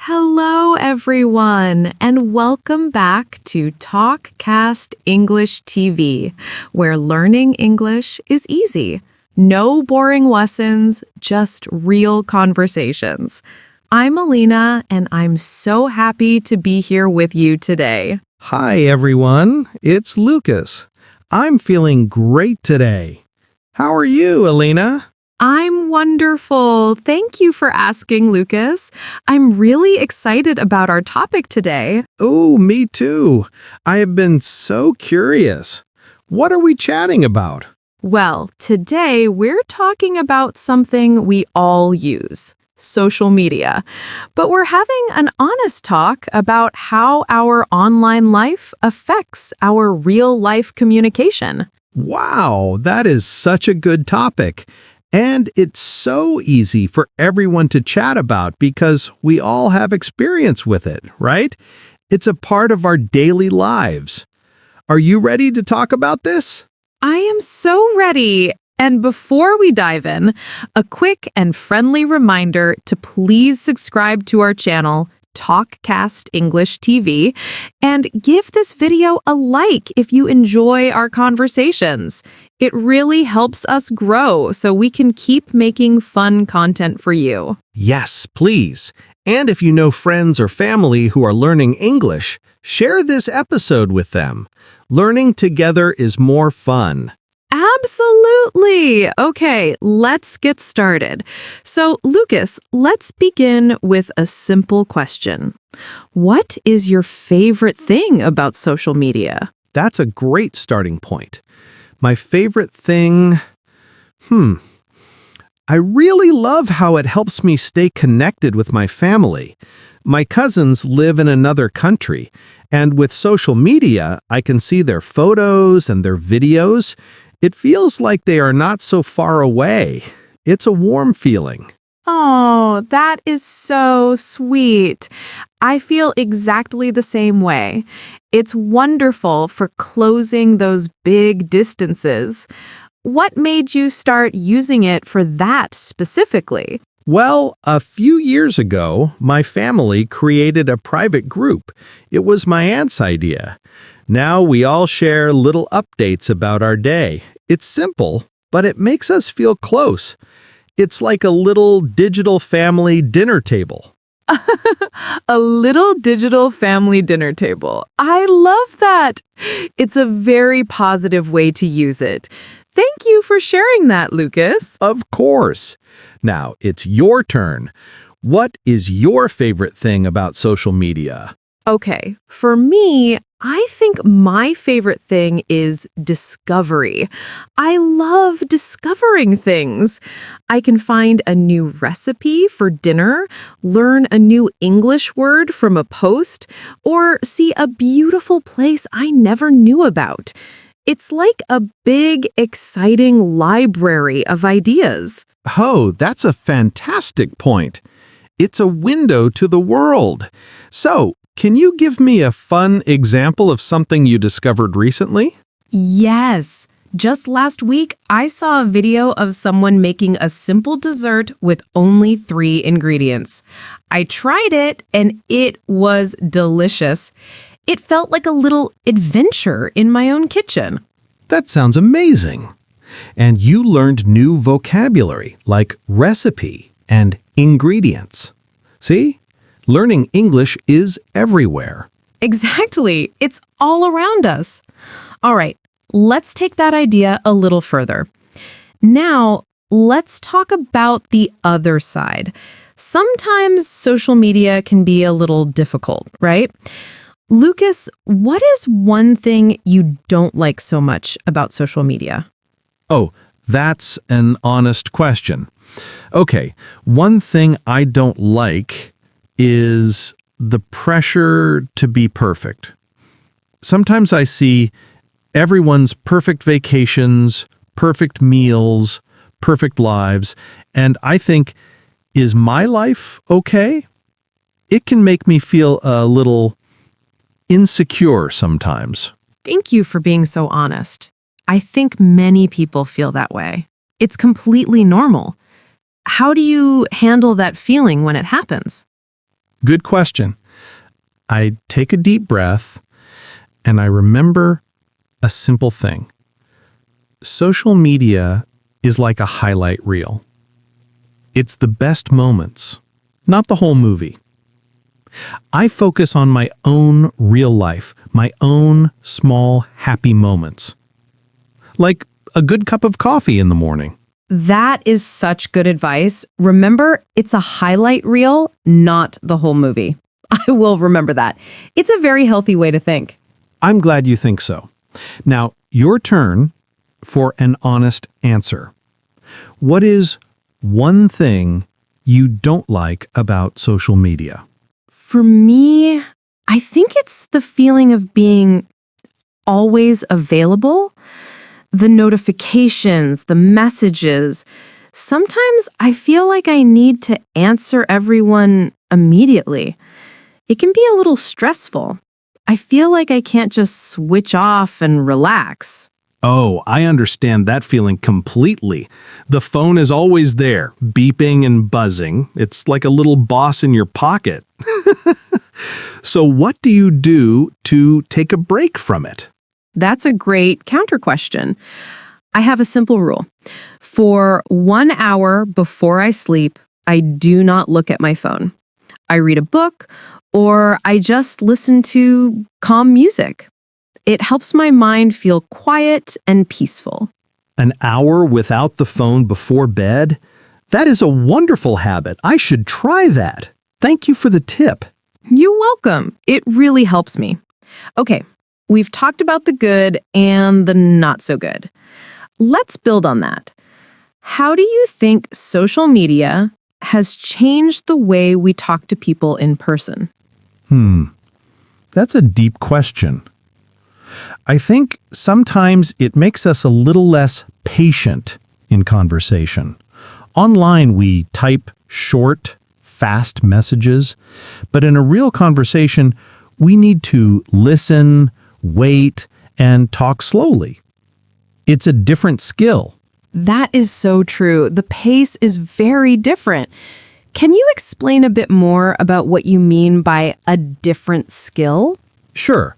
Hello, everyone, and welcome back to TalkCast English TV, where learning English is easy. No boring lessons, just real conversations. I'm Alina, and I'm so happy to be here with you today. Hi, everyone. It's Lucas. I'm feeling great today. How are you, Alina? I'm wonderful. Thank you for asking, Lucas. I'm really excited about our topic today. Oh, me too. I have been so curious. What are we chatting about? Well, today we're talking about something we all use, social media. But we're having an honest talk about how our online life affects our real-life communication. Wow, that is such a good topic. And it's so easy for everyone to chat about because we all have experience with it, right? It's a part of our daily lives. Are you ready to talk about this? I am so ready. And before we dive in, a quick and friendly reminder to please subscribe to our channel, TalkCast English TV, and give this video a like if you enjoy our conversations. It really helps us grow so we can keep making fun content for you. Yes, please. And if you know friends or family who are learning English, share this episode with them. Learning together is more fun. Absolutely! Okay, let's get started. So, Lucas, let's begin with a simple question. What is your favorite thing about social media? That's a great starting point. My favorite thing... I really love how it helps me stay connected with my family. My cousins live in another country, and with social media, I can see their photos and their videos. It feels like they are not so far away. It's a warm feeling. Oh, that is so sweet. I feel exactly the same way. It's wonderful for closing those big distances. What made you start using it for that specifically? Well, a few years ago, my family created a private group. It was my aunt's idea. Now we all share little updates about our day. It's simple, but it makes us feel close. It's like a little digital family dinner table. A little digital family dinner table. I love that. It's a very positive way to use it. Thank you for sharing that, Lucas. Of course. Now, it's your turn. What is your favorite thing about social media? Okay, for me, I think my favorite thing is discovery. I love discovering things. I can find a new recipe for dinner, learn a new English word from a post, or see a beautiful place I never knew about. It's like a big, exciting library of ideas. Oh, that's a fantastic point. It's a window to the world. So, can you give me a fun example of something you discovered recently? Yes. Just last week, I saw a video of someone making a simple dessert with only 3 ingredients. I tried it, and it was delicious. It felt like a little adventure in my own kitchen. That sounds amazing. And you learned new vocabulary like recipe and ingredients. See? Learning English is everywhere. Exactly. It's all around us. All right, let's take that idea a little further. Now, let's talk about the other side. Sometimes social media can be a little difficult, right? Lucas, what is one thing you don't like so much about social media? Oh, that's an honest question. Okay, one thing I don't like is the pressure to be perfect. Sometimes I see everyone's perfect vacations, perfect meals, perfect lives, and I think, is my life okay? It can make me feel a little insecure sometimes. Thank you for being so honest. I think many people feel that way. It's completely normal. How do you handle that feeling when it happens? Good question. I take a deep breath and I remember a simple thing. Social media is like a highlight reel. It's the best moments, not the whole movie. I focus on my own real life, my own small happy moments. Like a good cup of coffee in the morning. That is such good advice. Remember, it's a highlight reel, not the whole movie. I will remember that. It's a very healthy way to think. I'm glad you think so. Now, your turn for an honest answer. What is one thing you don't like about social media? For me, I think it's the feeling of being always available. The notifications, the messages. Sometimes I feel like I need to answer everyone immediately. It can be a little stressful. I feel like I can't just switch off and relax. Oh, I understand that feeling completely. The phone is always there, beeping and buzzing. It's like a little boss in your pocket. So what do you do to take a break from it? That's a great counter question. I have a simple rule. For 1 hour before I sleep, I do not look at my phone. I read a book or I just listen to calm music. It helps my mind feel quiet and peaceful. An hour without the phone before bed? That is a wonderful habit. I should try that. Thank you for the tip. You're welcome. It really helps me. Okay, we've talked about the good and the not so good. Let's build on that. How do you think social media has changed the way we talk to people in person? That's a deep question. I think sometimes it makes us a little less patient in conversation. Online, we type short, fast messages, but in a real conversation, we need to listen, wait, and talk slowly. It's a different skill. That is so true. The pace is very different. Can you explain a bit more about what you mean by a different skill? Sure.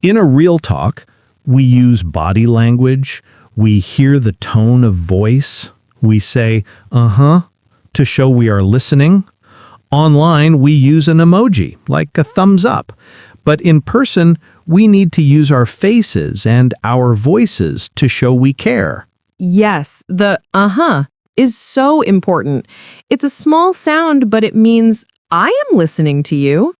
In a real talk, we use body language, we hear the tone of voice, we say, to show we are listening. Online, we use an emoji, like a thumbs up. But in person, we need to use our faces and our voices to show we care. Yes, the is so important. It's a small sound, but it means I am listening to you.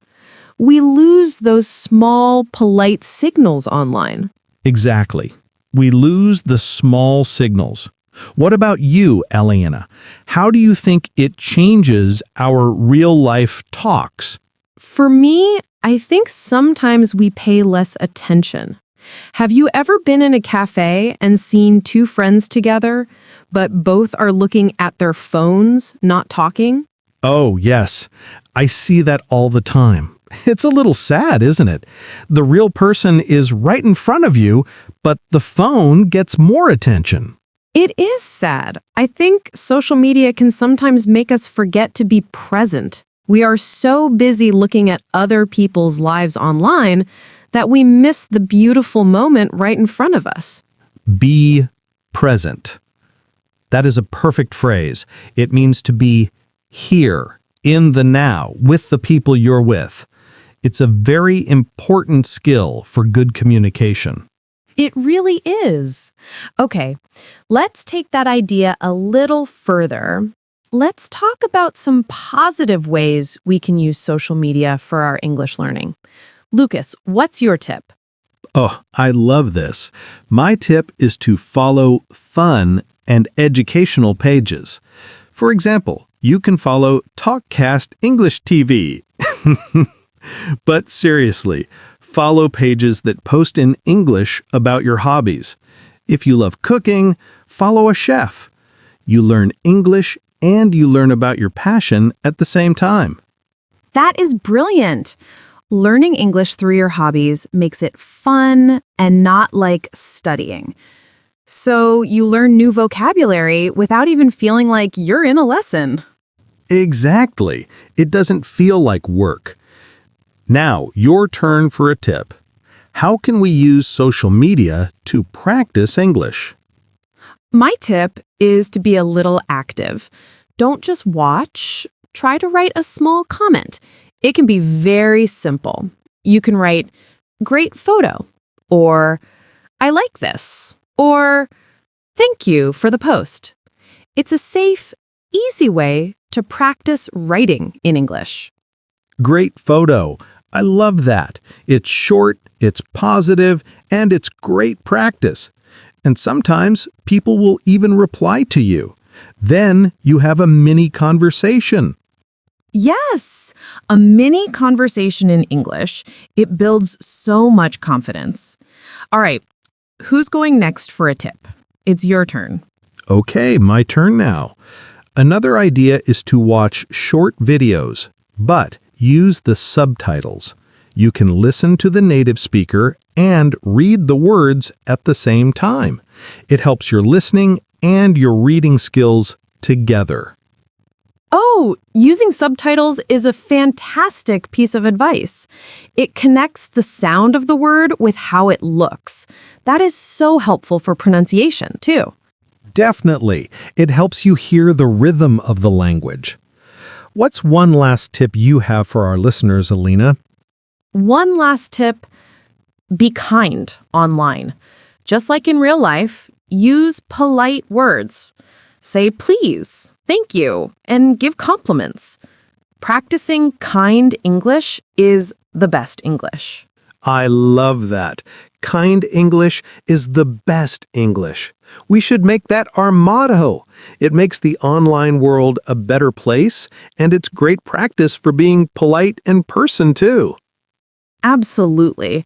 We lose those small, polite signals online. Exactly. We lose the small signals. What about you, Eliana? How do you think it changes our real-life talks? For me, I think sometimes we pay less attention. Have you ever been in a cafe and seen two friends together, but both are looking at their phones, not talking? Oh, yes. I see that all the time. It's a little sad, isn't it? The real person is right in front of you, but the phone gets more attention. It is sad. I think social media can sometimes make us forget to be present. We are so busy looking at other people's lives online that we miss the beautiful moment right in front of us. Be present. That is a perfect phrase. It means to be here, in the now, with the people you're with. It's a very important skill for good communication. It really is. Okay, let's take that idea a little further. Let's talk about some positive ways we can use social media for our English learning. Lucas, what's your tip? Oh, I love this. My tip is to follow fun and educational pages. For example, you can follow TalkCast English TV. But seriously, follow pages that post in English about your hobbies. If you love cooking, follow a chef. You learn English and you learn about your passion at the same time. That is brilliant. Learning English through your hobbies makes it fun and not like studying. So you learn new vocabulary without even feeling like you're in a lesson. Exactly. It doesn't feel like work. Now, your turn for a tip. How can we use social media to practice English? My tip is to be a little active. Don't just watch. Try to write a small comment. It can be very simple. You can write, "Great photo," or "I like this," or "Thank you for the post." It's a safe, easy way to practice writing in English. Great photo. I love that. It's short, it's positive, and it's great practice. And sometimes people will even reply to you. Then you have a mini conversation. Yes, a mini conversation in English. It builds so much confidence. All right, who's going next for a tip? It's your turn. Okay, my turn now. Another idea is to watch short videos, but use the subtitles. You can listen to the native speaker and read the words at the same time. It helps your listening and your reading skills together. Oh, using subtitles is a fantastic piece of advice. It connects the sound of the word with how it looks. That is so helpful for pronunciation, too. Definitely. It helps you hear the rhythm of the language. What's one last tip you have for our listeners, Alina? One last tip, be kind online. Just like in real life, use polite words. Say please, thank you, and give compliments. Practicing kind English is the best English. I love that. Kind English is the best English. We should make that our motto. It makes the online world a better place, and it's great practice for being polite in person, too. Absolutely.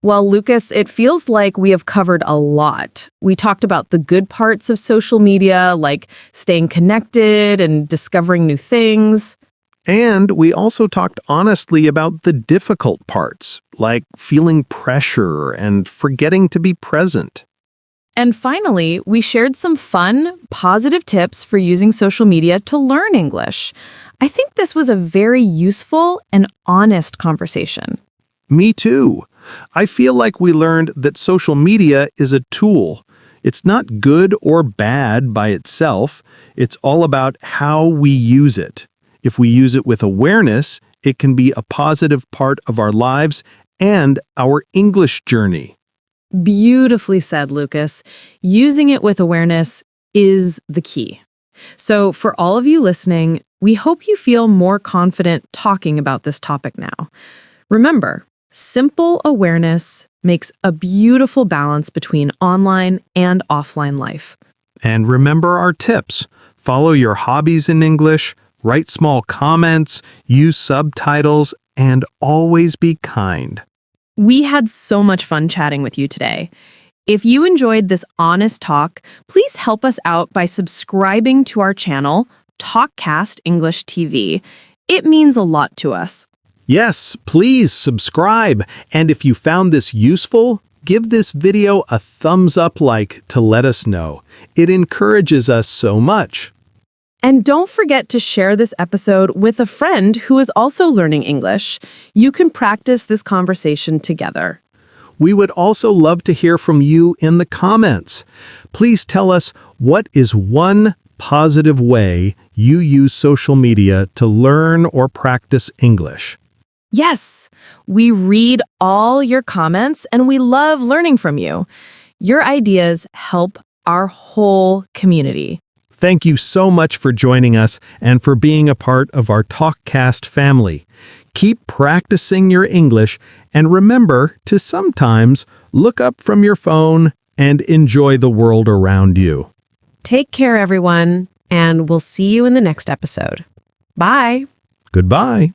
Well, Lucas, it feels like we have covered a lot. We talked about the good parts of social media, like staying connected and discovering new things. And we also talked honestly about the difficult parts, like feeling pressure and forgetting to be present. And finally, we shared some fun, positive tips for using social media to learn English. I think this was a very useful and honest conversation. Me too. I feel like we learned that social media is a tool. It's not good or bad by itself. It's all about how we use it. If we use it with awareness, it can be a positive part of our lives and our English journey. Beautifully said, Lucas. Using it with awareness is the key. So for all of you listening, we hope you feel more confident talking about this topic now. Remember, simple awareness makes a beautiful balance between online and offline life. And remember our tips. Follow your hobbies in English, write small comments, use subtitles, and always be kind. We had so much fun chatting with you today. If you enjoyed this honest talk, please help us out by subscribing to our channel, TalkCast English TV. It means a lot to us. Yes, please subscribe. And if you found this useful, give this video a thumbs up to let us know. It encourages us so much. And don't forget to share this episode with a friend who is also learning English. You can practice this conversation together. We would also love to hear from you in the comments. Please tell us what is one positive way you use social media to learn or practice English. Yes, we read all your comments and we love learning from you. Your ideas help our whole community. Thank you so much for joining us and for being a part of our TalkCast family. Keep practicing your English and remember to sometimes look up from your phone and enjoy the world around you. Take care, everyone, and we'll see you in the next episode. Bye. Goodbye.